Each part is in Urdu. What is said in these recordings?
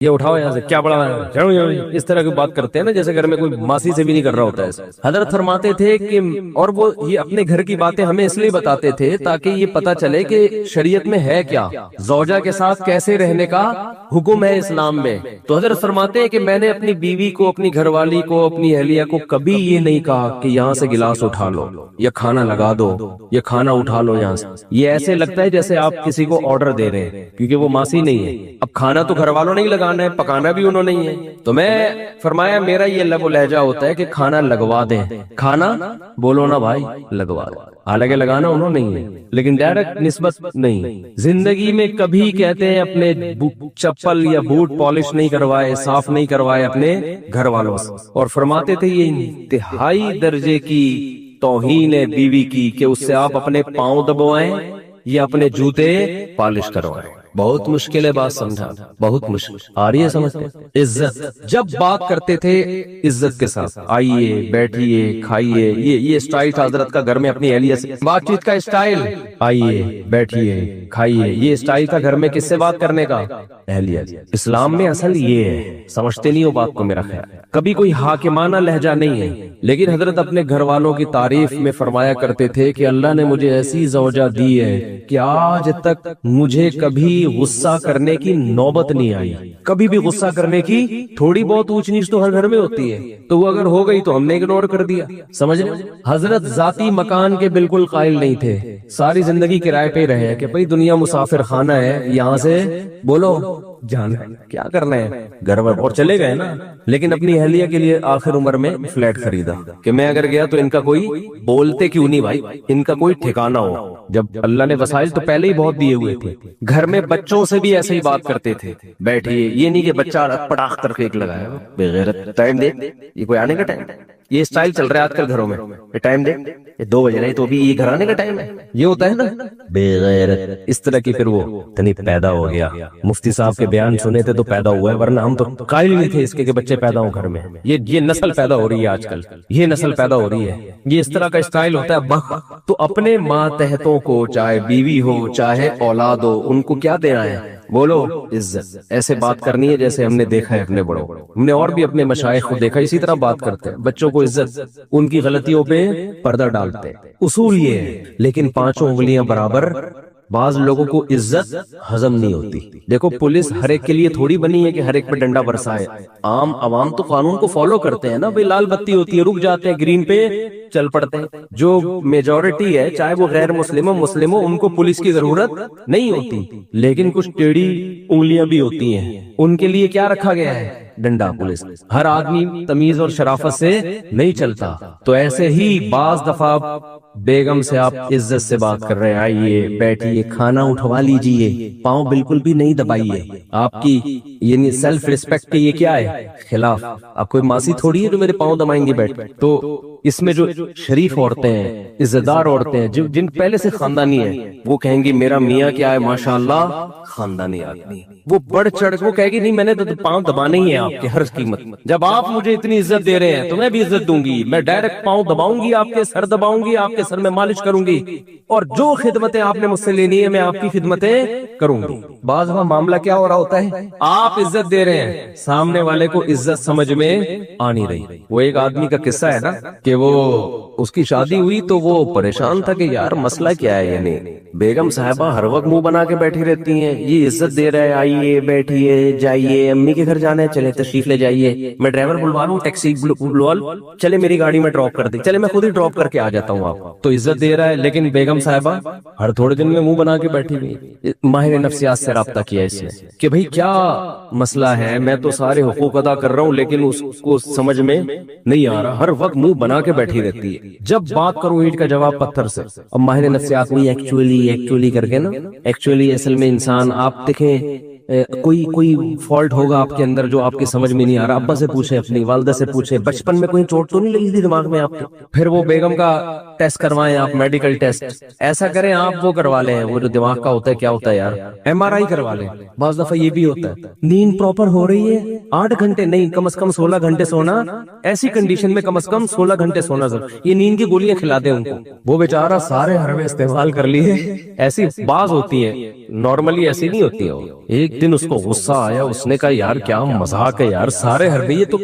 یہ اٹھاؤ یہاں سے، کیا بڑا ہے، اس طرح کی بات کرتے ہیں نا جیسے گھر میں کوئی ماسی سے بھی نہیں کر رہا ہوتا ہے۔ حضرت فرماتے تھے کہ، اور وہ یہ اپنے گھر کی باتیں ہمیں اس لیے بتاتے تھے تاکہ یہ پتا چلے کہ شریعت میں ہے کیا، زوجہ کے ساتھ کیسے رہنے کا حکم ہے اسلام میں۔ تو حضرت فرماتے ہیں کہ میں نے اپنی بیوی کو، اپنی گھر والی کو، اپنی اہلیہ کو کبھی یہ نہیں کہا کہ یہاں سے گلاس اٹھا لو یا کھانا لگا دو یا کھانا اٹھا لو یہاں سے۔ یہ ایسے لگتا ہے جیسے آپ کسی کو آرڈر دے رہے ہیں، کیونکہ وہ ماسی نہیں ہے۔ اب کھانا تو گھر والوں نے ہی لگانا ہے، پکانا بھی انہوں نے ہی ہے۔ تو میں فرمایا میرا یہ لب و لہجہ ہوتا ہے کہ کھانا لگوا دیں، کھانا بولو نا بھائی لگوا دیں، حالانکہ لگانا انہوں نے ہی ہے، لیکن ڈائریکٹ نسبت نہیں۔ زندگی میں کبھی کہتے ہیں اپنے چپل یا بوٹ پالش نہیں کروائے، صاف نہیں کروائے اپنے گھر والوں سے، اور فرماتے تھے یہ انتہائی درجے کی توہین ہے بیوی کی کہ اس سے آپ اپنے پاؤں دبوائیں یا اپنے جوتے پالش کروائیں۔ بہت مشکل ہے بات سمجھا، بہت مشکل آ رہی ہے سمجھ۔ عزت، جب بات کرتے تھے عزت کے ساتھ، آئیے بیٹھیے کھائیے، یہ اسٹائل تھا حضرت کا گھر میں اپنی اہلیہ سے بات چیت کا اسٹائل، آئیے بیٹھیے کھائیے، یہ اسٹائل تھا گھر میں کس سے بات کرنے کا، اہلیہ۔ اسلام میں اصل یہ ہے، سمجھتے نہیں ہو بات کو میرا خیال، کبھی کوئی حاکمانہ لہجہ نہیں ہے، لیکن حضرت اپنے گھر والوں کی تعریف میں فرمایا کرتے تھے کہ اللہ نے مجھے ایسی زوجہ دی ہے کہ آج تک مجھے کبھی غصہ کرنے کی نوبت نہیں آئی، کبھی بھی غصہ کرنے کی، تھوڑی بہت اونچ نیچ تو ہر گھر میں ہوتی ہے، تو وہ اگر ہو گئی تو ہم نے اگنور کر دیا، سمجھ رہے۔ حضرت ذاتی مکان کے بالکل قائل نہیں تھے، ساری زندگی کرائے پہ رہے کہ بھئی دنیا مسافر خانہ ہے، یہاں سے بولو جانا ہے، کیا کرنا ہے گھر میں، اور چلے گئے نا، لیکن اپنی اہلیہ کے لیے آخر عمر میں فلیٹ خریدا کہ میں اگر گیا تو ان کا کوئی، بولتے کیوں نہیں بھائی، ان کا کوئی ٹھکانہ ہو۔ جب اللہ نے وسائل تو پہلے ہی بہت دیے ہوئے تھے، گھر میں بچوں سے بھی ایسے ہی بات کرتے تھے، بیٹھیے، یہ نہیں کہ بچہ پٹاخ کر کے ایک لگایا بے غیرت، ٹائم دے، یہ کوئی آنے کا ٹائم، یہ اسٹائل چل رہا ہے آج کل گھروں میں، یہ ٹائم دے، یہ 2 بجے نہیں تو بھی یہ گھر آنے کا ٹائم ہے، یہ ہوتا ہے نا بے غیرت، اس طرح کی۔ پھر وہ تنی پیدا ہو گیا، مفتی صاحب کے بیان سنے تھے تو پیدا ہوا ہے، ورنہ ہم تو قائل نہیں تھے اس کے کہ بچے پیدا ہوں گھر میں۔ یہ نسل پیدا ہو رہی ہے آج کل، یہ نسل پیدا ہو رہی ہے، یہ اس طرح کا اسٹائل ہوتا ہے۔ تو اپنے ماتحتوں کو، چاہے بیوی ہو چاہے اولاد ہو، ان کو کیا دینا ہے، بولو عزت، ایسے بات کرنی ہے جیسے ہم نے دیکھا ہے اپنے بڑوں، ہم نے اور بھی اپنے مشائخ کو دیکھا اسی طرح بات کرتے ہیں، بچوں کو عزت، ان کی غلطیوں پہ پردہ ڈالتے ہیں، اصول یہ ہے۔ لیکن 5 انگلیاں برابر، بعض لوگوں کو عزت ہضم نہیں ہوتی۔ دیکھو پولیس ہر ایک کے لیے تھوڑی بنی ہے کہ ہر ایک پہ ڈنڈا برسائے، عام عوام تو قانون کو فالو کرتے ہیں نا، بھئی لال بتی ہوتی ہے رک جاتے ہیں، گرین پہ چل پڑتے ہیں۔ جو میجورٹی ہے چاہے وہ غیر مسلم ہو مسلم ہو، ان کو پولیس کی ضرورت نہیں ہوتی، لیکن کچھ ٹیڑھی انگلیاں بھی ہوتی ہیں، ان کے لیے کیا رکھا گیا ہے، ڈنڈا پولیس۔ ہر آدمی تمیز اور شرافت سے نہیں چلتا، تو ایسے ہی بعض دفعہ بیگم سے آپ عزت سے بات کر رہے ہیں، آئیے بیٹھیے کھانا اٹھوا لیجئے، پاؤں بالکل بھی نہیں دبائیے، آپ کی یعنی سیلف ریسپیکٹ کے یہ کیا ہے، خلاف۔ آپ کوئی ماسی تھوڑی ہے جو میرے پاؤں دبائیں گے بیٹھ، تو اس میں جو شریف عورتیں ہیں، عزت دار عورتیں ہیں، جن پہلے سے خاندانی ہیں، وہ کہیں گی میرا میاں کیا ہے ماشاءاللہ خاندانی آدمی، وہ بڑھ چڑھ وہ کہے گی نہیں میں نے تو پاؤں دبانے ہی ہیں آپ کے ہر قیمت، جب آپ مجھے اتنی عزت دے رہے ہیں تو میں بھی عزت دوں گی، میں ڈائریکٹ پاؤں دباؤں گی، آپ کے سر دباؤں گی، آپ کے سر میں مالش کروں گی، اور جو خدمتیں آپ نے مجھ سے لینی ہے میں آپ کی خدمتیں کروں گی۔ بعض دفعہ معاملہ کیا ہو رہا ہوتا ہے، آپ عزت دے رہے ہیں، سامنے والے کو عزت سمجھ میں آ نہیں رہی۔ وہ ایک آدمی کا قصہ ہے نا کہ وہ اس کی شادی ہوئی تو وہ پریشان تھا کہ یار مسئلہ کیا ہے، یعنی بیگم صاحبہ ہر وقت منہ بنا کے بیٹھی رہتی ہیں، یہ عزت دے رہا ہے آئیے بیٹھیے جائیے، امی کے گھر جانا ہے چلے تشریف لے جائیے، میں ڈرائیور بلوا لوں، ٹیکسی بلوا لوں، چلے میری گاڑی میں ڈراپ کر دیں، چلے میں خود ہی ڈراپ کر کے آ جاتا ہوں، آپ تو عزت دے رہا ہے، لیکن بیگم صاحبہ ہر تھوڑے دن میں منہ بنا کے بیٹھی ہوئی۔ ماہر نفسیات سے رابطہ کیا اس نے کہ بھئی کیا مسئلہ ہے، میں تو سارے حقوق ادا کر رہا ہوں لیکن اس کو سمجھ میں نہیں آ رہا، ہر وقت منہ بنا کے بیٹھی رہتی ہے، جب بات کروں اینٹ کا جواب پتھر سے۔ اب ماہر نفسیات میں ایکچولی کر کے نا، ایکچولی اصل میں انسان، آپ دیکھیں کوئی فالٹ ہوگا آپ کے اندر جو آپ کے سمجھ میں نہیں آ رہا، ابا سے پوچھیں، اپنی والدہ سے پوچھیں، بچپن میں کوئی چوٹ تو نہیں لگی تھی دماغ میں آپ کے، پھر وہ بیگم کا ٹیسٹ کروائیں آپ، میڈیکل ٹیسٹ ایسا کریں آپ، وہ کروا لیں، وہ جو دماغ کا ہوتا ہے کیا ہوتا ہے یار، MRI کروا لیں۔ بعض دفعہ یہ بھی ہوتا ہے نیند پراپر ہو رہی ہے، 8 گھنٹے نہیں کم از کم 16 گھنٹے سونا، ایسی کنڈیشن میں کم از کم 16 گھنٹے سونا ضرور، یہ نیند کی گولیاں کھلا دیں ان کو، وہ بیچارہ سارے ہر میں استعمال کر لیے، ایسی بعض ہوتی ہیں، نارملی ایسی نہیں ہوتی ہیں، ایک ایک دن اس کو غصہ آیا، اس نے کہا یار کیا مذاق ہے یار، سارے ہر یہ تو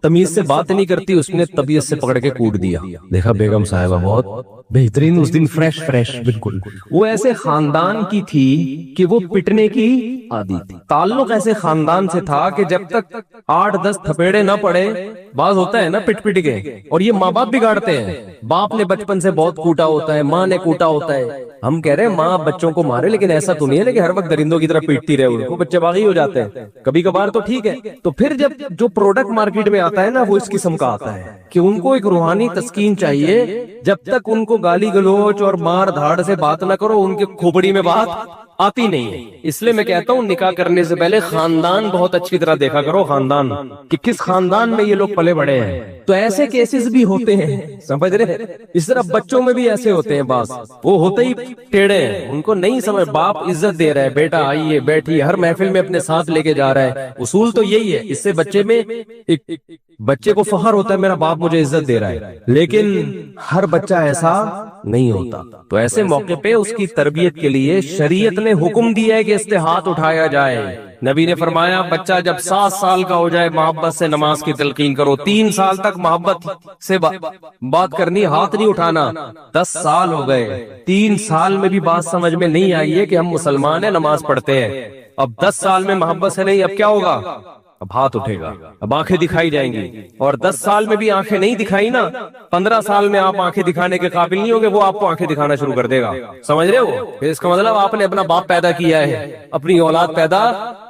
تمیز سے بات نہیں کرتی، اس نے طبیعت سے پکڑ کے کوٹ دیا۔ دیکھا بیگم صاحبہ بہت بہترین، اس دن فریش بالکل۔ وہ ایسے خاندان کی تھی کہ وہ پٹنے کی عادی تھی، تعلق ایسے خاندان سے تھا کہ جب تک 8-10 تھپیڑے نہ پڑے، بعض ہوتا ہے نا پٹ کے، اور یہ ماں باپ بگاڑتے ہیں۔ باپ نے بچپن سے بہت کوٹا ہوتا ہے، ماں نے کوٹا ہوتا ہے۔ ہم کہہ رہے ہیں ماں بچوں کو مارے، لیکن ایسا تو نہیں ہے کہ ہر وقت درندوں کی طرح پیٹتی رہے، ان کو بچے باغی ہو جاتے ہیں، کبھی کبھار تو ٹھیک ہے۔ تو پھر جب جو پروڈکٹ مارکیٹ میں آتا ہے نا، وہ اس قسم کا آتا ہے کہ ان کو ایک روحانی تسکین چاہیے، جب تک ان کو گالی گلوچ اور مار دھاڑ سے بات نہ کرو، ان کے کھوپڑی میں بات آتی نہیں ہے۔ اس لیے میں کہتا ہوں نکاح کرنے سے پہلے خاندان بہت اچھی طرح دیکھا کرو، خاندان کہ کس خاندان میں یہ لوگ پلے بڑے ہیں۔ تو ایسے کیسز بھی ہوتے ہیں، سمجھ رہے ہیں؟ اس طرح بچوں میں بھی ایسے ہوتے ہیں، بعض وہ ہوتے ہی ٹیڑے ہیں، ان کو نہیں سمجھ، باپ عزت دے رہا ہے، بیٹا آئیے بیٹھیے، ہر محفل میں اپنے ساتھ لے کے جا رہا ہے، اصول تو یہی ہے۔ اس سے بچے میں بچے کو فخر ہوتا ہے میرا باپ مجھے عزت دے رہا ہے، لیکن ہر بچہ ایسا نہیں ہوتا۔ تو ایسے موقع پہ اس کی تربیت کے لیے شریعت نے حکم دیا ہے کہ اس سے ہاتھ اٹھایا جائے۔ نبی نے فرمایا بچہ جب 7 سال کا ہو جائے محبت سے نماز کی تلقین کرو، 3 سال تک محبت سے بات کرنی، ہاتھ نہیں اٹھانا۔ 10 سال ہو گئے، 3 سال میں بھی بات سمجھ میں نہیں آئی ہے کہ ہم مسلمان ہیں، نماز پڑھتے ہیں، اب 10 سال میں محبت سے نہیں، اب کیا ہوگا؟ اب ہاتھ اٹھے گا، اب آنکھیں دکھائی جائیں گی۔ اور 10 سال میں بھی آنکھیں نہیں دکھائی نا، 15 سال میں آپ آنکھیں دکھانے کے قابل نہیں ہوگے، وہ آپ کو آنکھیں دکھانا شروع کر دے گا، سمجھ رہے ہو؟ پھر اس کا مطلب آپ نے اپنا باپ پیدا کیا ہے، اپنی اولاد پیدا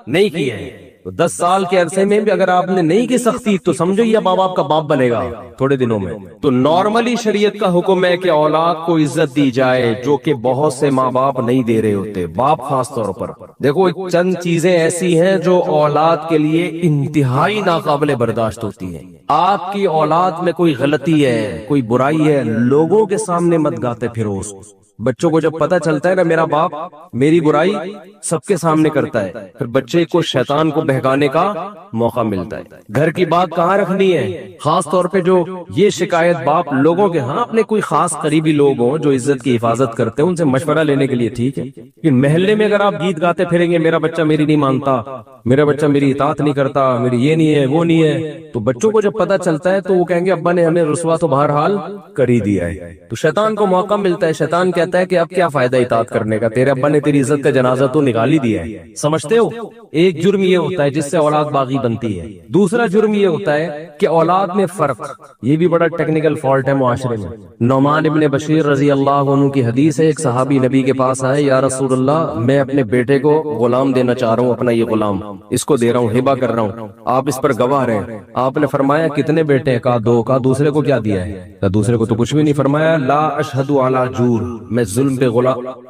نہیں کی ہے۔ تو 10 سال کے عرصے میں بھی اگر آپ نے نہیں کی سختی تو سمجھو یہ ماں باپ کا باپ بنے گا تھوڑے دنوں میں۔ تو نارملی شریعت کا حکم ہے کہ اولاد کو عزت دی جائے، جو کہ بہت سے ماں باپ نہیں دے رہے ہوتے، باپ خاص طور پر۔ دیکھو چند چیزیں ایسی ہیں جو اولاد کے لیے انتہائی ناقابل برداشت ہوتی ہیں۔ آپ کی اولاد میں کوئی غلطی ہے، کوئی برائی ہے، لوگوں کے سامنے مت گاتے پھرو اس کو۔ بچوں کو جب پتہ چلتا ہے نا میرا باپ میری برائی سب کے سامنے کرتا ہے، پھر بچے کو شیطان کو بہکانے کا موقع ملتا ہے۔ گھر کی بات کہاں رکھنی ہے، خاص طور پہ جو یہ شکایت باپ لوگوں کے، ہاں اپنے کوئی خاص قریبی لوگ ہوں جو عزت کی حفاظت کرتے ہیں ان سے مشورہ لینے کے لیے ٹھیک ہے، لیکن محلے میں اگر آپ گیت گاتے پھریں گے میرا بچہ میری نہیں مانتا، میرا بچہ میری اطاعت نہیں کرتا، میری یہ نہیں ہے وہ نہیں ہے، تو بچوں کو جب پتہ چلتا ہے تو وہ کہیں گے ابا نے ہمیں رسوا تو بہرحال کر ہی دیا ہے۔ تو شیطان کو موقع ملتا ہے، شیطان کہتا ہے کہ اب کیا فائدہ اطاعت کرنے کا، تیرے ابا نے تیری عزت کا جنازہ تو نکال ہی دیا ہے۔ سمجھتے ہو؟ ایک جرم یہ ہوتا ہے جس سے اولاد باغی بنتی ہے، دوسرا جرم یہ ہوتا ہے کہ اولاد میں فرق، یہ بھی بڑا ٹیکنیکل فالٹ ہے معاشرے میں۔ نعمان ابن بشیر رضی اللہ عنہ کی حدیث ہے، ایک صحابی نبی کے پاس آئے، یا رسول اللہ میں اپنے بیٹے کو غلام دینا چاہ رہا ہوں، اپنا یہ غلام اس کو دے رہا ہوں، ہبہ کر رہا ہوں، آپ اس پر گواہ رہیں۔ آپ نے فرمایا کتنے بیٹے ہیں؟ کہا 2۔ کہا دوسرے کو کیا دیا ہے؟ کہا دوسرے کو تو کچھ بھی نہیں۔ فرمایا لا اشہد علی جور، میں ظلم پہ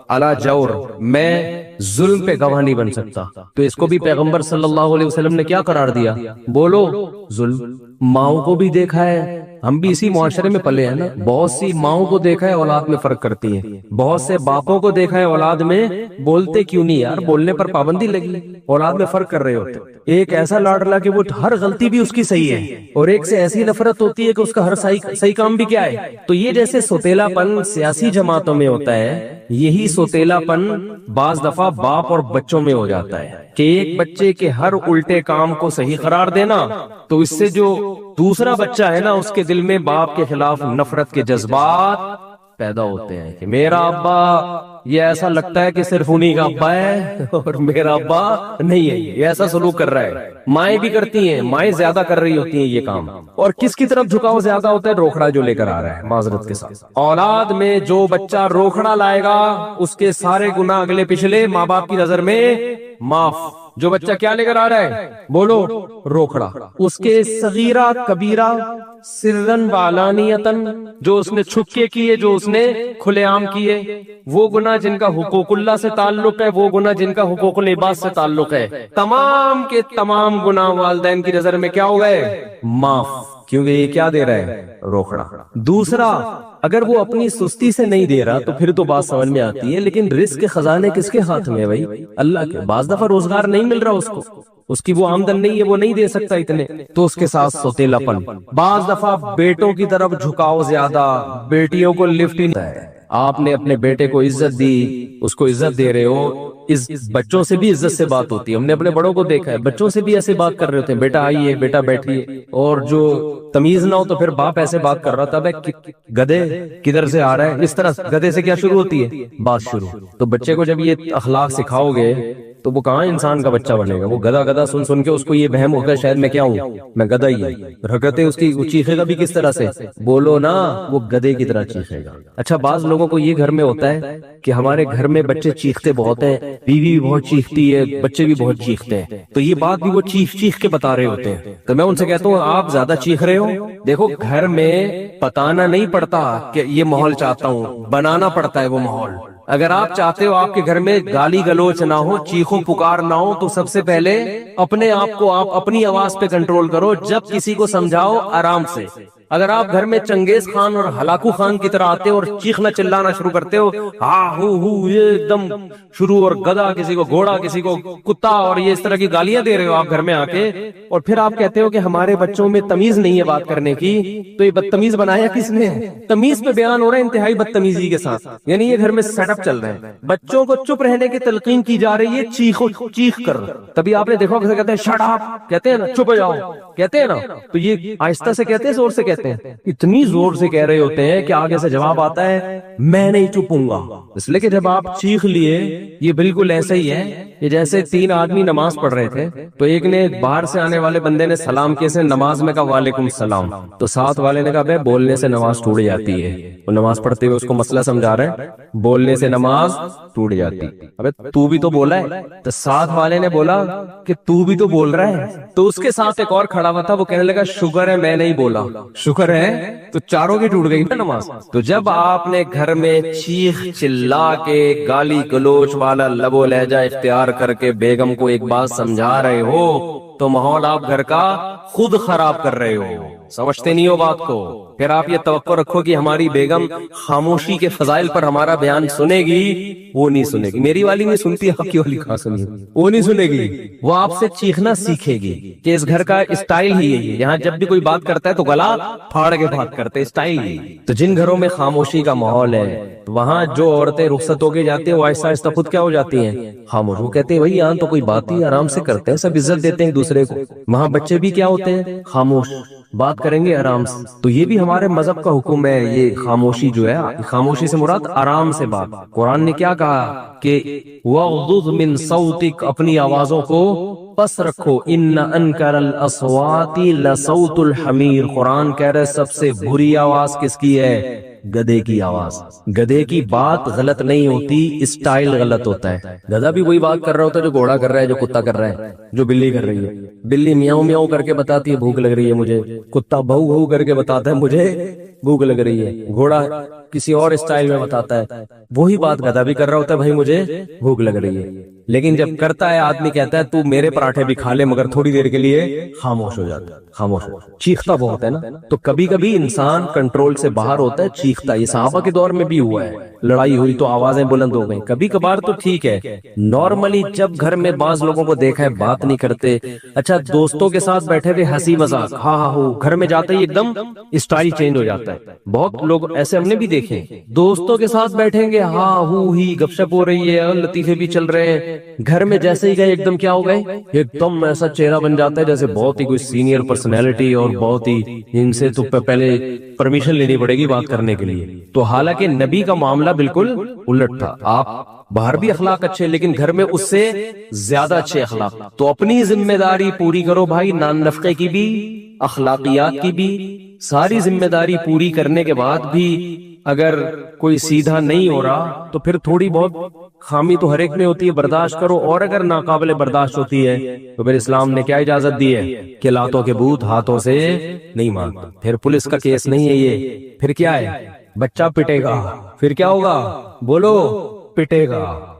علی جور، میں ظلم پہ گواہ نہیں بن سکتا۔ تو اس کو بھی پیغمبر صلی اللہ علیہ وسلم نے کیا قرار دیا؟ بولو ظلم۔ ماؤں کو بھی دیکھا ہے، ہم بھی اسی معاشرے میں پلے ہیں نا، بہت سی ماؤں کو دیکھا ہے اولاد میں فرق کرتی ہیں، بہت سے باپوں کو دیکھا ہے اولاد میں بولتے کیوں نہیں یار، بولنے پر پابندی لگی، اولاد میں فرق کر رہے ہوتے۔ ایک ایسا لاڈلا کہ وہ ہر غلطی بھی اس کی صحیح ہے، اور ایک سے ایسی نفرت ہوتی ہے کہ اس کا ہر صحیح کام بھی کیا ہے۔ تو یہ جیسے سوتیلا پن سیاسی جماعتوں میں ہوتا ہے، یہی سوتیلا پن بعض دفعہ باپ اور بچوں میں ہو جاتا ہے کہ ایک بچے کے ہر الٹے کام کو صحیح قرار دینا، تو اس سے جو دوسرا بچہ ہے نا اس کے دل میں باپ کے خلاف نفرت کے جذبات پیدا ہوتے ہیں کہ میرا ابا یہ ایسا لگتا ہے کہ صرف انہی کا ابا ہے اور میرا ابا نہیں ہے، یہ ایسا سلوک کر رہا ہے۔ مائیں بھی کرتی ہیں، مائیں زیادہ کر رہی ہوتی ہیں یہ کام، اور کس کی طرف جھکاؤ زیادہ ہوتا ہے؟ روکھڑا جو لے کر آ رہا ہے، معذرت کے ساتھ اولاد میں جو بچہ روکھڑا لائے گا اس کے سارے گناہ اگلے پچھلے ماں باپ کی نظر میں معاف۔ جو بچہ کیا لے کر آ رہا ہے؟ بولو روکھڑا، اس کے صغیرہ کبیرہ سرن وعلانیتن، جو اس نے چھپ کے کیے، جو اس نے کھلے عام کیے، وہ گناہ جن کا حقوق اللہ سے تعلق ہے، وہ گناہ جن کا حقوق العباد سے تعلق ہے، تمام کے تمام گناہ والدین کی نظر میں کیا ہو گئے؟ معاف، کیونکہ یہ کیا دے رہا ہے؟ روکھڑا۔ دوسرا، اگر وہ اپنی سستی سے نہیں دے رہا تو پھر تو بات سمجھ میں آتی ہے، لیکن رزق کے خزانے کس کے ہاتھ میں ہے بھائی؟ اللہ کے۔ بعض دفعہ روزگار نہیں مل رہا اس کو، اس کی وہ آمدن نہیں ہے، وہ نہیں دے سکتا اتنے، تو اس کے ساتھ سوتیلاپن۔ بعض دفعہ بیٹوں کی طرف جھکاؤ زیادہ، بیٹیوں کو لفٹ ہی نہیں ہے۔ آپ نے اپنے بیٹے کو عزت دی، اس کو عزت دے رہے ہو، بچوں سے بھی عزت سے بات ہوتی ہے۔ ہم نے اپنے بڑوں کو دیکھا ہے، بچوں سے بھی ایسے بات کر رہے ہوتے ہیں، بیٹا آئیے، بیٹا بیٹھیے، اور جو تمیز نہ ہو تو پھر باپ ایسے بات کر رہا تھا، گدھے کدھر سے آ رہا ہے، اس طرح گدھے سے کیا شروع ہوتی ہے؟ بات شروع۔ تو بچے کو جب یہ اخلاق سکھاؤ گے تو وہ کہاں انسان کا بچہ بنے گا؟ وہ گدھا گدھا سن سن کے اس کو یہ وہم ہوگا شاید میں کیا ہوں، میں گدھا ہی ہوں۔ حرکتیں اس کی، وہ چیخے گا بھی کس طرح سے؟ بولو نا، وہ گدھے کی طرح چیخے گا۔ اچھا، بعض لوگوں کو یہ گھر میں ہوتا ہے کہ ہمارے گھر میں بچے چیختے بہت ہیں، بیوی بھی بہت چیختی ہے، بچے بھی بہت چیختے ہیں، تو یہ بات بھی وہ چیخ چیخ کے بتا رہے ہوتے ہیں۔ تو میں ان سے کہتا ہوں آپ زیادہ چیخ رہے ہو۔ دیکھو، گھر میں بتانا نہیں پڑتا کہ یہ ماحول چاہتا ہوں، بنانا پڑتا ہے وہ ماحول۔ اگر آپ چاہتے ہو آپ کے گھر میں گالی گلوچ نہ ہو، چیخو پکار نہ ہو، تو سب سے پہلے اپنے آپ کو آپ اپنی آواز پہ کنٹرول کرو۔ جب کسی کو سمجھاؤ آرام سے۔ اگر آپ گھر میں چنگیز خان اور ہلاکو خان کی طرح آتے ہو اور چیخنا چلانا شروع کرتے ہو، ہاں ہو یہ ایک دم شروع، اور گدھا کسی کو گھوڑا، کسی کو کتا، اور یہ اس طرح کی گالیاں دے رہے ہو آپ گھر میں آ کے، اور پھر آپ کہتے ہو کہ ہمارے بچوں میں تمیز نہیں ہے بات کرنے کی، تو یہ بدتمیز بنایا کس نے؟ تمیز پہ بیان ہو رہا ہے انتہائی بدتمیزی کے ساتھ، یعنی یہ گھر میں سیٹ اپ چل رہے ہیں۔ بچوں کو چپ رہنے کی تلقین کی جا رہی ہے، چیخ کر۔ تبھی آپ نے دیکھا کہتے ہیں شٹ اپ، کہتے ہیں نا چپ ہو جاؤ، کہتے ہیں نا، تو یہ آہستہ سے کہتے ہیں زور سے کہتے ہیں؟ اتنی زور سے کہہ رہے ہوتے ہیں کہ آگے سے جواب آتا ہے میں نہیں چپوں گا۔ اس لیے کہ جب آپ چیخ لیے، یہ بالکل ایسا ہی ہے کہ جیسے تین آدمی نماز پڑھ رہے تھے، تو ایک نے باہر سے آنے والے بندے نے سلام کیے سے نماز میں کہا وعلیکم السلام، تو ساتھ والے نے کہا بے بولنے سے نماز ٹوٹ جاتی ہے۔ وہ نماز پڑھتے ہوئے اس کو مسئلہ سمجھا رہے ہیں، بولنے سے نماز ٹوٹ جاتی۔ ابے تو بھی تو بولا ہے، تو ساتھ والے نے بولا کہ تو بھی تو بول رہا ہے، تو اس کے ساتھ ایک اور کھڑا ہوا تھا، وہ کہنے لگا شکر ہے میں نہیں بولا، شکر ہے، تو چاروں کی ٹوٹ گئی نا نماز۔ تو جب آپ نے گھر میں چیخ چلا کے گالی گلوچ والا لب و لہجہ اختیار کر کے بیگم کو ایک بات سمجھا رہے ہو، تو ماحول آپ گھر کا خود خراب کر رہے ہو، سمجھتے نہیں ہو بات کو۔ پھر آپ یہ توقع رکھو کہ ہماری بیگم خاموشی کے فضائل پر ہمارا بیان سنے گی، وہ نہیں سنے گی۔ میری والی نہیں سنتی، آپ کی والی کہاں سنی؟ وہ نہیں سنے گی، وہ آپ سے چیخنا سیکھے گی کہ اس گھر کا اسٹائل ہی ہے، یہاں جب بھی کوئی بات کرتا ہے تو گلا پھاڑ کے بات کرتے، اسٹائل ہی۔ تو جن گھروں میں خاموشی کا ماحول ہے، وہاں جو عورتیں رخصت ہو کے جاتی ہیں وہ آہستہ آہستہ خود کیا ہو جاتی ہیں؟ خاموش۔ وہ کہتے ہیں بھائی یہاں تو کوئی بات ہی آرام سے کرتے ہیں، سب عزت دیتے ہیں ایک دوسرے کو۔ وہاں بچے بھی کیا ہوتے ہیں؟ خاموش، بات کریں گے آرام سے۔ تو یہ بھی ہمارے مذہب کا حکم ہے، یہ خاموشی جو ہے، خاموشی سے مراد آرام سے بات۔ قرآن نے کیا کہا کہ وَغْضُضْ مِن صَوْتِكَ، اپنی آوازوں کو پس رکھو، ان انکر الاصوات لصوت الحمیر۔ قرآن کہہ رہے سب سے بری آواز کس کی ہے؟ گدھے کی آواز۔ گدھے کی بات غلط نہیں ہوتی، اسٹائل غلط ہوتا ہے۔ گدھا بھی وہی بات کر رہا ہوتا ہے جو گھوڑا کر رہا ہے، جو کتا کر رہا ہے، جو بلی کر رہی ہے۔ بلی میاؤں میاؤں کر کے بتاتی ہے بھوک لگ رہی ہے مجھے، کتا بھو بھو کر کے بتاتا ہے مجھے بھوک لگ رہی ہے، گھوڑا کسی اور اسٹائل میں بتاتا ہے۔ وہی بات گدھا بھی کر رہا ہوتا ہے، بھائی مجھے بھوک لگ رہی ہے۔ لیکن جب کرتا ہے آدمی کہتا ہے تو میرے پراٹھے بھی کھا لے مگر تھوڑی دیر کے لیے خاموش ہو جاتا ہے، خاموش، چیختا بہت ہے نا۔ تو کبھی کبھی انسان کنٹرول سے باہر ہوتا ہے، چیختا ہے۔ یہ صحابہ کے دور میں بھی ہوا ہے، لڑائی ہوئی تو آوازیں بلند ہو گئیں۔ کبھی کبھار تو ٹھیک ہے، نارملی جب گھر میں بعض لوگوں کو دیکھا ہے بات نہیں کرتے، اچھا دوستوں کے ساتھ بیٹھے ہوئے ہنسی مذاق، ہاں ہاں ہو، گھر میں جاتے ہی ایک دم اسٹائل چینج ہو جاتا ہے۔ بہت لوگ ایسے ہم نے بھی دیکھے، دوستوں کے ساتھ بیٹھیں گے، ہاں ہو ہی گپ شپ ہو رہی ہے، لطیفے بھی چل رہے ہیں، گھر میں جیسے ہی گئے ایک دم کیا ہو گئے، ایک دم ایسا چہرہ بن جاتا ہے جیسے بہت ہی کوئی سینئر پرسنالٹی، اور بہت ہی ان سے تو پہلے پرمیشن لینی پڑے گی بات کرنے کے لیے۔ تو حالانکہ نبی کا معاملہ بالکل الٹ تھا، آپ باہر بھی اخلاق اچھے لیکن گھر میں اس سے زیادہ اچھے اخلاق۔ تو اپنی ذمہ داری پوری کرو بھائی، نان نفقے کی بھی، اخلاقیات کی بھی، ساری ذمہ داری پوری کرنے کے بعد بھی اگر کوئی سیدھا نہیں ہو رہا تو پھر تھوڑی بہت خامی تو ہر ایک میں ہوتی ہے، برداشت کرو۔ اور اگر ناقابل برداشت ہوتی ہے تو پھر اسلام نے کیا اجازت دی ہے کہ لاتوں کے بھوت ہاتھوں سے نہیں مانگتے۔ پھر پولیس کا کیس نہیں ہے یہ، پھر کیا ہے؟ بچہ پٹے گا، پھر کیا ہوگا؟ بولو، پٹے گا۔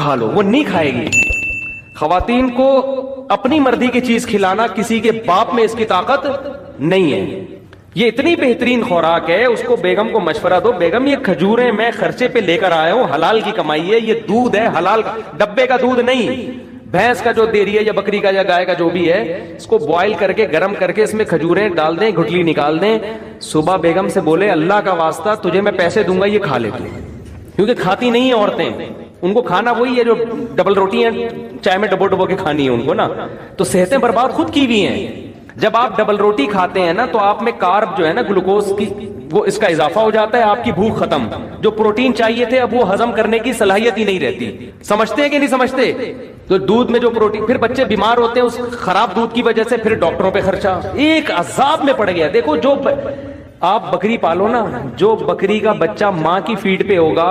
کھا لو، وہ نہیں کھائے گی. خواتین کو اپنی مرضی کی چیز کھلانا کسی کے باپ میں اس کی طاقت نہیں ہے. یہ اتنی بہترین خوراک ہے، اس کو بیگم کو مشورہ دو، بیگم یہ کھجوریں میں خرچے پہ لے کر آیا ہوں، حلال کی کمائی ہے، یہ دودھ ہے حلال، ڈبے کا دودھ نہیں، بھینس کا جو دے رہی ہے یا بکری کا یا گائے کا جو بھی ہے، اس کو بوائل کر کے گرم کر کے اس میں کھجوریں ڈال دیں، گٹلی نکال دیں. صبح بیگم سے بولے اللہ کا واسطہ تجھے میں پیسے دوں گا، یہ کھا لے تو، کیونکہ کھاتی نہیں ہیں عورتیں، ان کو کھانا وہی ہے جو ڈبل روٹی ہیں چائے میں ڈبو ڈبو کے کھانی ہے ان کو نا، تو صحتیں برباد خود کی بھی ہیں. جب آپ ڈبل روٹی کھاتے ہیں نا تو آپ میں کارب جو ہے نا گلوکوز کی وہ اس کا اضافہ ہو جاتا ہے، آپ کی بھوک ختم، جو پروٹین چاہیے تھے اب وہ ہضم کرنے کی صلاحیت ہی نہیں رہتی. سمجھتے ہیں کہ نہیں سمجھتے؟ تو دودھ میں جو پروٹین، پھر بچے بیمار ہوتے ہیں اس خراب دودھ کی وجہ سے، پھر ڈاکٹروں پہ خرچہ، ایک عذاب میں پڑ گیا. دیکھو جو آپ بکری پالو نا، جو بکری کا بچہ ماں کی فیڈ پہ ہوگا،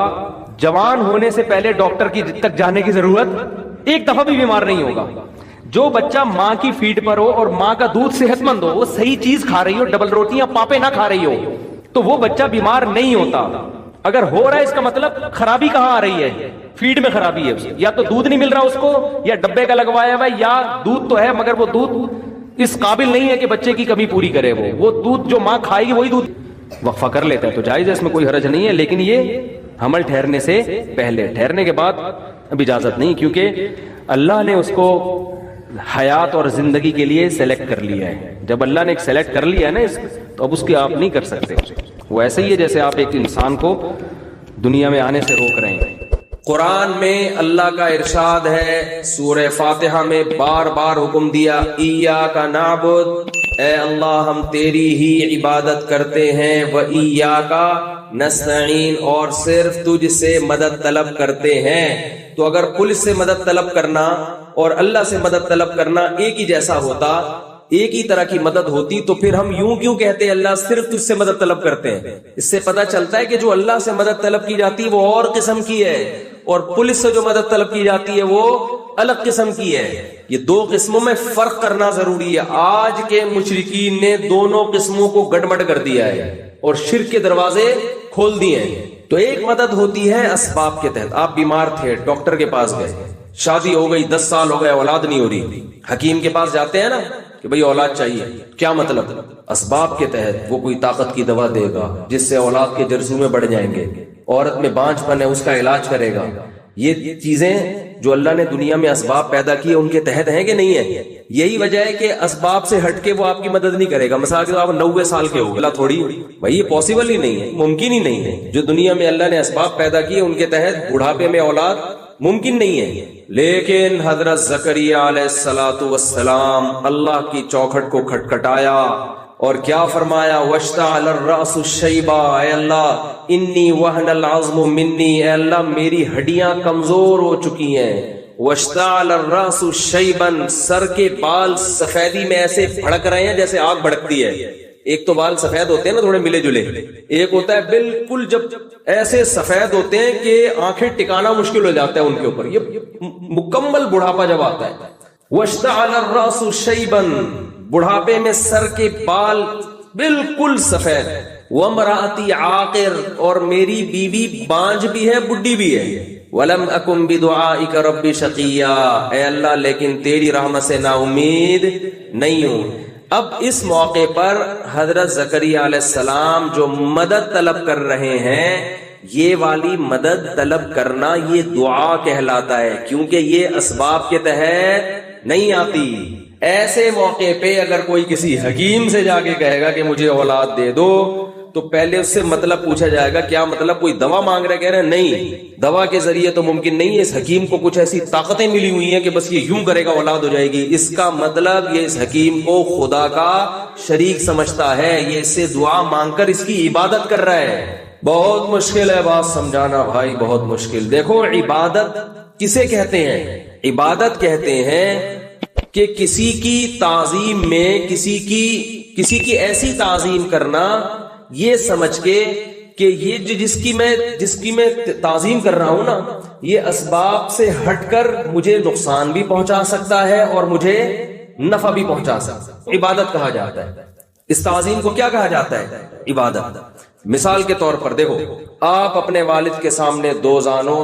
جوان ہونے سے پہلے ڈاکٹر کی تک جانے کی ضرورت، ایک دفعہ بھی بیمار نہیں ہوگا. جو بچہ ماں کی فیڈ پر ہو اور ماں کا دودھ صحت مند ہو، وہ صحیح چیز کھا رہی ہو، ڈبل روٹیاں پاپے نہ کھا رہی ہو، تو وہ بچہ بیمار نہیں ہوتا. اگر ہو رہا ہے اس کا مطلب خرابی کہاں آ رہی ہے؟ فیڈ میں خرابی ہے، یا تو دودھ نہیں مل رہا اس کو، یا ڈبے کا لگوایا ہوا ہے، یا دودھ تو ہے مگر وہ دودھ اس قابل نہیں ہے کہ بچے کی کمی پوری کرے. وہ دودھ جو ماں کھائے گی وہی دودھ وقفہ کر لیتا ہے تو جائز ہے، اس میں کوئی حرج نہیں ہے. لیکن یہ حمل ٹھہرنے سے پہلے، ٹھہرنے کے بعد اب اجازت نہیں، کیونکہ اللہ نے اس کو حیات اور زندگی کے لیے سلیکٹ کر لیا ہے. جب اللہ نے ایک سلیکٹ کر لیا ہے نا تو اب اس کی آپ نہیں کر سکتے. وہ ایسے ہی ہے جیسے آپ ایک انسان کو دنیا میں آنے سے روک رہے ہیں. قرآن میں اللہ کا ارشاد ہے، سورہ فاتحہ میں بار بار حکم دیا، ایاک نعبد، اے اللہ ہم تیری ہی عبادت کرتے ہیں، وایاک نستعین، اور صرف تجھ سے مدد طلب کرتے ہیں. تو اگر پولیس سے مدد طلب کرنا اور اللہ سے مدد طلب کرنا ایک ہی جیسا ہوتا، ایک ہی طرح کی مدد ہوتی، تو پھر ہم یوں کیوں کہتے ہیں اللہ صرف تجھ سے مدد طلب کرتے ہیں؟ اس سے پتہ چلتا ہے کہ جو اللہ سے مدد طلب کی جاتی ہے وہ اور قسم کی ہے، اور پولیس سے جو مدد طلب کی جاتی ہے وہ الگ قسم کی ہے. یہ دو قسموں میں فرق کرنا ضروری ہے. آج کے مشرکین نے دونوں قسموں کو گڑبڑ کر دیا ہے اور شرک کے دروازے کھول دیے ہیں. تو ایک مدد ہوتی ہے اسباب کے تحت، آپ بیمار تھے، ڈاکٹر کے پاس گئے، شادی ہو گئی، 10 سال ہو گئے، اولاد نہیں ہو رہی، حکیم کے پاس جاتے ہیں نا کہ بھئی اولاد چاہیے. کیا مطلب؟ اسباب کے تحت وہ کوئی طاقت کی دوا دے گا جس سے اولاد کے جرثومے بڑھ جائیں گے، عورت میں بانجھ پن ہے اس کا علاج کرے گا. یہ چیزیں جو اللہ نے دنیا میں اسباب پیدا کیے ان کے تحت ہیں کہ نہیں ہے؟ یہی وجہ ہے کہ اسباب سے ہٹ کے وہ آپ کی مدد نہیں کرے گا. مثلا کہ آپ 90 سال کے ہو، اللہ تھوڑی بھائی، یہ پاسبل ہی نہیں ہے، ممکن ہی نہیں ہے. جو دنیا میں اللہ نے اسباب پیدا کیے ان کے تحت بڑھاپے میں اولاد ممکن نہیں ہے. لیکن حضرت زکریہ علیہ السلام اللہ کی چوکھٹ کو کھٹکھٹایا اور کیا فرمایا؟ واشتعل الرأس شیبا، اے اللہ انی وہن العظم منی، اے اللہ میری ہڈیاں کمزور ہو چکی ہیں. واشتعل الرأس شیبا، سر کے بال سفیدی میں ایسے بھڑک رہے ہیں جیسے آگ بھڑکتی ہے. ایک تو بال سفید ہوتے ہیں نا تھوڑے ملے جلے، ایک ہوتا ہے بالکل جب ایسے سفید ہوتے ہیں کہ آنکھیں ٹکانا مشکل ہو جاتا ہے ان کے اوپر. یہ مکمل بڑھاپا جب آتا ہے. واشتعل الرأس شیبا، بڑھاپے میں سر کے بال بالکل سفید. وامرأتی عاقر، اور میری بیوی بانج بھی ہے، بڈھی بھی ہے. ولم اکن بدعائک رب شقیا، اے اللہ لیکن تیری رحمت سے نا امید نہیں ہوں. اب اس موقع پر حضرت زکریا علیہ السلام جو مدد طلب کر رہے ہیں، یہ والی مدد طلب کرنا یہ دعا کہلاتا ہے، کیونکہ یہ اسباب کے تحت نہیں آتی. ایسے موقع پہ اگر کوئی کسی حکیم سے جا کے کہے گا کہ مجھے اولاد دے دو، تو پہلے اس سے مطلب پوچھا جائے گا. کیا مطلب؟ کوئی دوا مانگ رہے؟ کہہ رہے نہیں، دوا کے ذریعے تو ممکن نہیں ہے. اس حکیم کو کچھ ایسی طاقتیں ملی ہوئی ہیں کہ بس یہ یوں کرے گا اولاد ہو جائے گی. اس کا مطلب یہ اس حکیم کو خدا کا شریک سمجھتا ہے، یہ اس سے دعا مانگ کر اس کی عبادت کر رہا ہے. بہت مشکل ہے بات سمجھانا بھائی، بہت مشکل. دیکھو عبادت کسے کہتے ہیں؟ عبادت کہتے ہیں کہ کسی کی تعظیم میں کسی کی ایسی تعظیم کرنا، یہ سمجھ کے کہ یہ جس کی میں تعظیم کر رہا ہوں نا، یہ اسباب سے ہٹ کر مجھے نقصان بھی پہنچا سکتا ہے اور مجھے نفع بھی پہنچا سکتا ہے. عبادت کہا جاتا ہے. اس تعظیم کو کیا کہا جاتا ہے؟ عبادت. مثال کے طور پر دیکھو، آپ اپنے والد کے سامنے 2 زانوں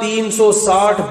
360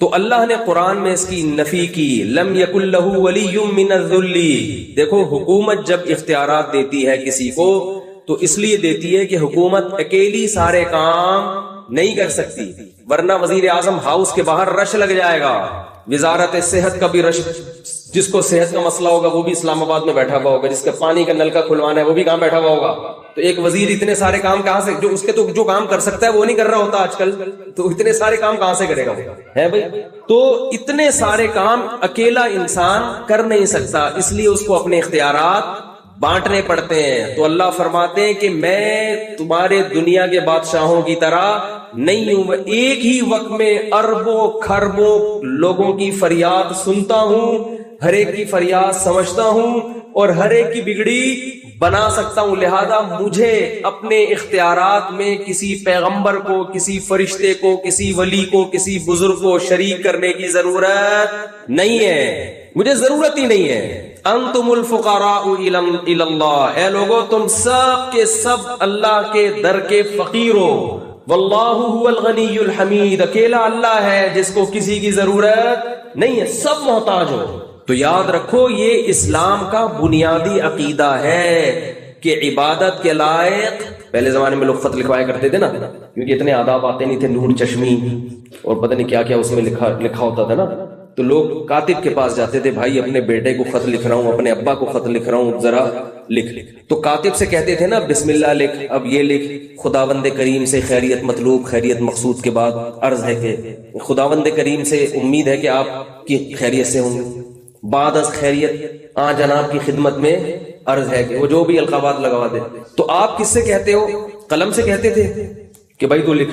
تو اللہ نے قرآن میں اس کی نفی کی، لم یکن لہ ولی من الذل۔ دیکھو حکومت جب اختیارات دیتی ہے کسی کو تو اس لیے دیتی ہے کہ حکومت اکیلی سارے کام نہیں کر سکتی، ورنہ وزیر اعظم ہاؤس کے باہر رش لگ جائے گا، وزارت صحت کا بھی رش، جس کو صحت کا مسئلہ ہوگا وہ بھی اسلام آباد میں بیٹھا ہوا ہوگا، جس کا پانی کا نل کا کھلوانا ہے وہ بھی کہاں بیٹھا ہوا ہوگا۔ تو ایک وزیر اتنے سارے کام کہاں سے، جو اس کے تو جو کام کر سکتا ہے وہ نہیں کر رہا ہوتا آج کل، تو اتنے سارے کام کہاں سے کرے گا ہے بھائی؟ تو اتنے سارے کام اکیلا انسان کر نہیں سکتا، اس لیے اس کو اپنے اختیارات بانٹنے پڑتے ہیں۔ تو اللہ فرماتے ہیں کہ میں تمہارے دنیا کے بادشاہوں کی طرح نہیں ہوں، میں ایک ہی وقت میں اربوں کھربوں لوگوں کی فریاد سنتا ہوں، ہر ایک کی فریاد سمجھتا ہوں اور ہر ایک کی بگڑی بنا سکتا ہوں۔ لہذا مجھے اپنے اختیارات میں کسی پیغمبر کو، کسی فرشتے کو، کسی ولی کو، کسی بزرگ کو شریک کرنے کی ضرورت نہیں ہے، مجھے ضرورت ہی نہیں ہے۔ انتم الفقراء الی اللہ، اے لوگو تم سب کے سب اللہ کے در کے فقیر ہو، واللہ هو الغنی الحمید، اکیلا اللہ ہے جس کو کسی کی ضرورت نہیں ہے، سب محتاج ہو۔ تو یاد رکھو یہ اسلام کا بنیادی عقیدہ ہے کہ عبادت کے لائق، پہلے زمانے میں لوگ خط لکھوایا کرتے تھے نا، کیونکہ اتنے آداب آتے نہیں تھے، نور چشمی اور پتہ نہیں کیا کیا اس میں لکھا ہوتا تھا نا، تو لوگ کاتب کے پاس جاتے تھے، بھائی اپنے بیٹے کو خط لکھ رہا ہوں، اپنے ابا کو خط لکھ رہا ہوں، ذرا لکھ۔ تو کاتب سے کہتے تھے نا بسم اللہ لکھ، اب یہ لکھ، خداوند کریم سے خیریت مطلوب، خیریت مقصود کے بعد عرض ہے کہ خداوند کریم سے امید ہے کہ آپ کی خیریت سے ہوں گے، بعد از خیریت جناب کی خدمت میں عرض ہے کہ وہ جو بھی القابات لگوا دے۔ تو آپ کس سے کہتے ہو؟ قلم سے کہتے تھے کہ بھائی تو لکھ،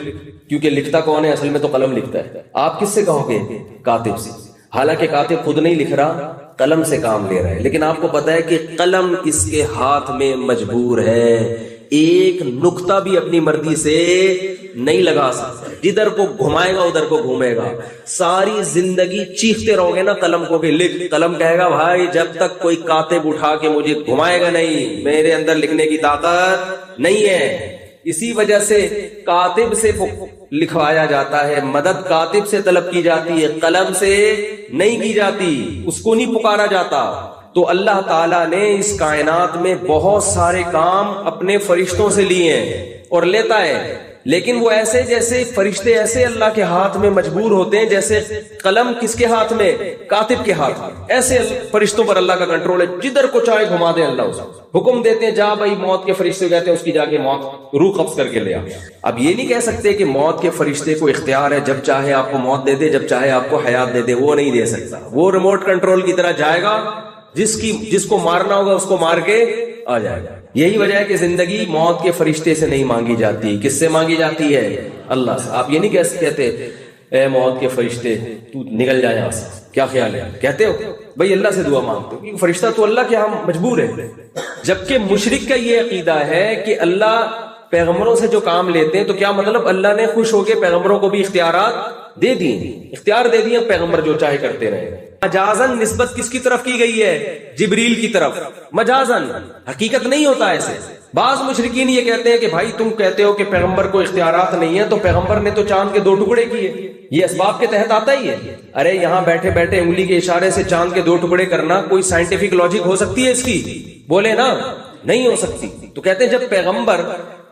کیونکہ لکھتا کون ہے؟ اصل میں تو قلم لکھتا ہے۔ آپ کس سے کہو گے؟ کاتب سے۔ حالانکہ کاتب خود نہیں لکھ رہا، قلم سے کام لے رہا ہے، لیکن آپ کو پتا ہے کہ قلم اس کے ہاتھ میں مجبور ہے، ایک نقطہ بھی اپنی مرضی سے نہیں لگا سکتا، جدھر کو گھمائے گا ادھر کو گھومے گا۔ ساری زندگی چیختے رہو گے نا قلم کو کہ لکھ، قلم کہے گا بھائی جب تک کوئی کاتب اٹھا کے مجھے گھمائے گا نہیں، میرے اندر لکھنے کی طاقت نہیں ہے۔ اسی وجہ سے کاتب سے لکھوایا جاتا ہے، مدد کاتب سے طلب کی جاتی ہے، قلم سے نہیں کی جاتی، اس کو نہیں پکارا جاتا۔ تو اللہ تعالیٰ نے اس کائنات میں بہت سارے کام اپنے فرشتوں سے لیے ہیں اور لیتا ہے، لیکن وہ ایسے جیسے فرشتے ایسے اللہ کے ہاتھ میں مجبور ہوتے ہیں جیسے قلم کس کے ہاتھ میں؟ کاتب کے ہاتھ میں۔ ایسے فرشتوں پر اللہ کا کنٹرول ہے، جدھر کو چاہے گھما دے اللہ اسے حکم دیتے ہیں، جا بھائی موت کے فرشتے کہتے ہیں اس کی جا کے موت روح قبض کر کے لے آ۔ اب یہ نہیں کہہ سکتے کہ موت کے فرشتے کو اختیار ہے، جب چاہے آپ کو موت دے دے، جب چاہے آپ کو حیات دے دے، وہ نہیں دے سکتا۔ وہ ریموٹ کنٹرول کی طرح جائے گا، جس کو مارنا ہوگا اس کو مار کے آ جائے گا۔ یہی وجہ ہے کہ زندگی موت کے فرشتے سے نہیں مانگی جاتی، کس سے مانگی جاتی ہے؟ اللہ سے۔ آپ یہ نہیں کہتے اے موت کے فرشتے تو نکل جائے یہاں سے، کیا خیال ہے؟ کہتے ہو بھائی اللہ سے دعا مانگتے ہو، فرشتہ تو اللہ کے ہم مجبور ہے۔ جبکہ مشرک کا یہ عقیدہ ہے کہ اللہ پیغمبروں سے جو کام لیتے ہیں، تو کیا مطلب اللہ نے خوش ہو کے پیغمبروں کو بھی اختیارات دے دیے، اختیار دے دیے، پیغمبر جو چاہے کرتے رہے۔ مجازن نسبت کس کی طرف کی گئی ہے؟ جبریل کی طرف، مجازن، حقیقت نہیں ہوتا ایسے۔ بعض مشرکین یہ کہتے ہیں کہ بھائی تم کہتے ہو کہ پیغمبر کو اختیارات نہیں ہے، تو پیغمبر نے تو چاند کے 2 ٹکڑے کیے، یہ اسباب کے تحت آتا ہی ہے۔ ارے یہاں بیٹھے بیٹھے انگلی کے اشارے سے چاند کے 2 ٹکڑے کرنا کوئی سائنٹیفک لاجک ہو سکتی ہے اس کی؟ بولے نا، نہیں ہو سکتی۔ تو کہتے ہیں جب پیغمبر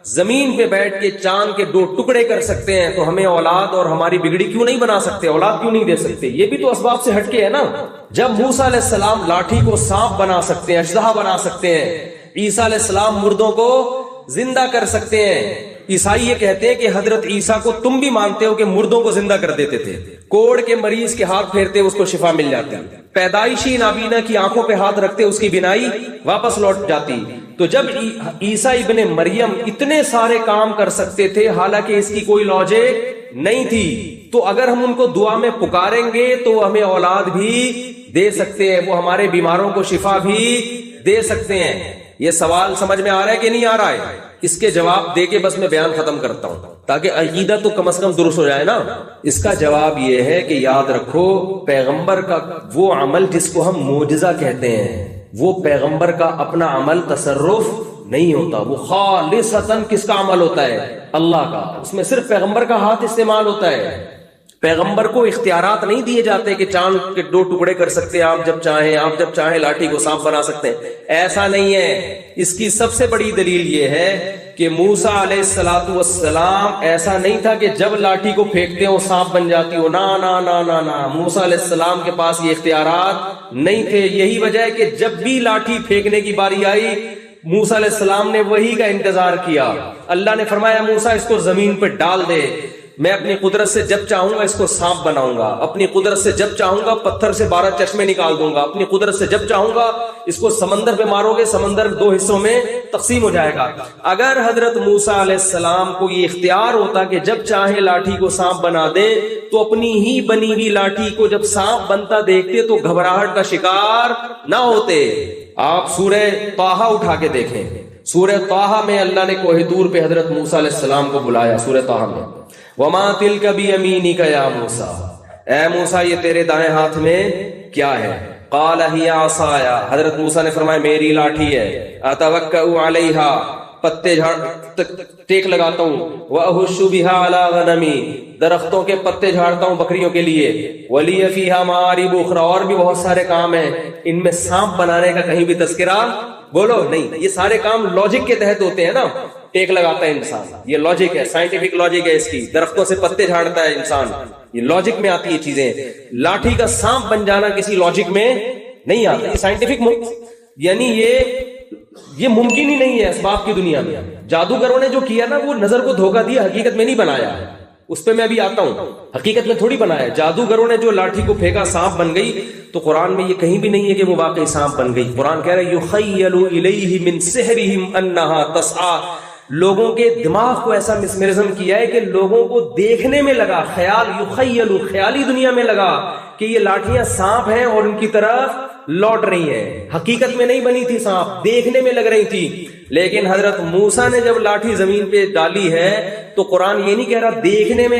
زمین پہ بیٹھ کے چاند کے 2 ٹکڑے کر سکتے ہیں تو ہمیں اولاد اور ہماری بگڑی کیوں نہیں بنا سکتے، اولاد کیوں نہیں دے سکتے؟ یہ بھی تو اسباب سے ہٹ کے ہے نا۔ جب موسیٰ علیہ السلام لاٹھی کو سانپ بنا سکتے ہیں، اژدہا بنا سکتے ہیں، عیسیٰ علیہ السلام مردوں کو زندہ کر سکتے ہیں۔ عیسائی یہ کہتے ہیں کہ حضرت عیسیٰ کو تم بھی مانتے ہو کہ مردوں کو زندہ کر دیتے تھے، کوڑ کے مریض کے ہاتھ پھیرتے اس کو شفا مل جاتی، پیدائشی نابینا کی آنکھوں پہ ہاتھ رکھتے اس کی بینائی واپس لوٹ جاتی۔ تو جب عیسیٰ ابن مریم اتنے سارے کام کر سکتے تھے، حالانکہ اس کی کوئی لاجک نہیں تھی، تو اگر ہم ان کو دعا میں پکاریں گے تو وہ ہمیں اولاد بھی دے سکتے ہیں، وہ ہمارے بیماروں کو شفا بھی دے سکتے ہیں۔ یہ سوال سمجھ میں آ رہا ہے کہ نہیں آ رہا ہے؟ اس کے جواب دے کے بس میں بیان ختم کرتا ہوں تاکہ عقیدہ تو کم از کم درست ہو جائے نا۔ اس کا جواب یہ ہے کہ یاد رکھو پیغمبر کا وہ عمل جس کو ہم معجزہ کہتے ہیں، وہ پیغمبر کا اپنا عمل تصرف نہیں ہوتا، وہ خالصتاً کس کا عمل ہوتا ہے؟ اللہ کا۔ اس میں صرف پیغمبر کا ہاتھ استعمال ہوتا ہے، پیغمبر کو اختیارات نہیں دیے جاتے کہ چاند کے 2 ٹکڑے کر سکتے ہیں آپ جب چاہیں لاٹھی کو سانپ بنا سکتے ہیں، ایسا نہیں ہے۔ اس کی سب سے بڑی دلیل یہ ہے کہ موسیٰ علیہ السلام ایسا نہیں تھا کہ جب لاٹھی کو پھینکتے ہو سانپ بن جاتی ہو، نا نا نا نا نا، موسیٰ علیہ السلام کے پاس یہ اختیارات نہیں تھے۔ یہی وجہ ہے کہ جب بھی لاٹھی پھینکنے کی باری آئی موسیٰ علیہ السلام نے وہی کا انتظار کیا۔ اللہ نے فرمایا موسیٰ اس کو زمین پہ ڈال دے، میں اپنی قدرت سے جب چاہوں گا اس کو سانپ بناؤں گا، اپنی قدرت سے جب چاہوں گا پتھر سے 12 چشمے نکال دوں گا، اپنی قدرت سے جب چاہوں گا اس کو سمندر پہ مارو گے، سمندر 2 حصوں میں تقسیم ہو جائے گا۔ اگر حضرت موسیٰ علیہ السلام کو یہ اختیار ہوتا کہ جب چاہے لاٹھی کو سانپ بنا دے تو اپنی ہی بنی ہوئی لاٹھی کو جب سانپ بنتا دیکھتے تو گھبراہٹ کا شکار نہ ہوتے۔ آپ سورہ طٰہٰ اٹھا کے دیکھیں، سورہ طٰہٰ میں اللہ نے کوہ طور پہ حضرت موسیٰ علیہ السلام کو بلایا۔ سورہ طٰہٰ میں وَمَا تِلْكَ بِيَمِينِكَ يَا موسیٰ، اے موسیٰ یہ تیرے دائیں ہاتھ میں کیا ہے؟ قَالَ هِيَ عَصَايَ، حضرت موسیٰ نے فرمایا میری لاٹھی ہے، أَتَوَكَّأُ عَلَيْهَا، پتے ٹیک لگاتا ہوں، وَأَهُشُّ بِهَا عَلَىٰ غَنَمِي، درختوں کے پتے جھاڑتا ہوں بکریوں کے لیے، وَلِيَ فِيهَا مَآرِبُ أُخْرَىٰ، اور بھی بہت سارے کام ہیں، ان میں سانپ بنانے کا کہیں بھی تذکرہ بولو نہیں۔ یہ سارے کام لاجک کے تحت ہوتے ہیں نا، ٹیک لگاتا ہے انسان، یہ لاجک ہے، سائنٹیفک لاجک ہے اس کی، درختوں سے پتے جھاڑتا ہے انسان، یہ لاجک میں آتی ہے چیزیں۔ لاٹھی کا سانپ بن جانا کسی لاجک میں نہیں آتا، یہ سائنٹیفک یعنی یہ ممکن ہی نہیں ہے اسباب کی دنیا میں۔ جادوگروں نے جو کیا نا وہ نظر کو دھوکہ دیا، حقیقت میں نہیں بنایا، اس پہ میں ابھی آتا ہوں، حقیقت میں تھوڑی بنایا۔ جادوگروں نے جو لاٹھی کو پھینکا سانپ بن گئی، تو قرآن میں یہ کہیں بھی نہیں ہے کہ وہ واقعی سانپ بن گئی۔ قرآن کہہ رہا ہے یخیل الیہ من سحرہم انہا تسعی، لوگوں کے دماغ کو ایسا مسمرزم کیا ہے کہ لوگوں کو دیکھنے میں لگا، خیال یخیل، خیالی دنیا میں لگا کہ یہ لاٹھیاں سانپ ہیں اور ان کی طرف لوٹ رہی ہیں، حقیقت میں نہیں بنی تھی سانپ، دیکھنے میں لگ رہی تھی۔ لیکن حضرت موسیٰ نے جب لاٹھی زمین پہ ڈالی ہے تو قرآن یہ نہیں کہہ رہا دیکھنے میں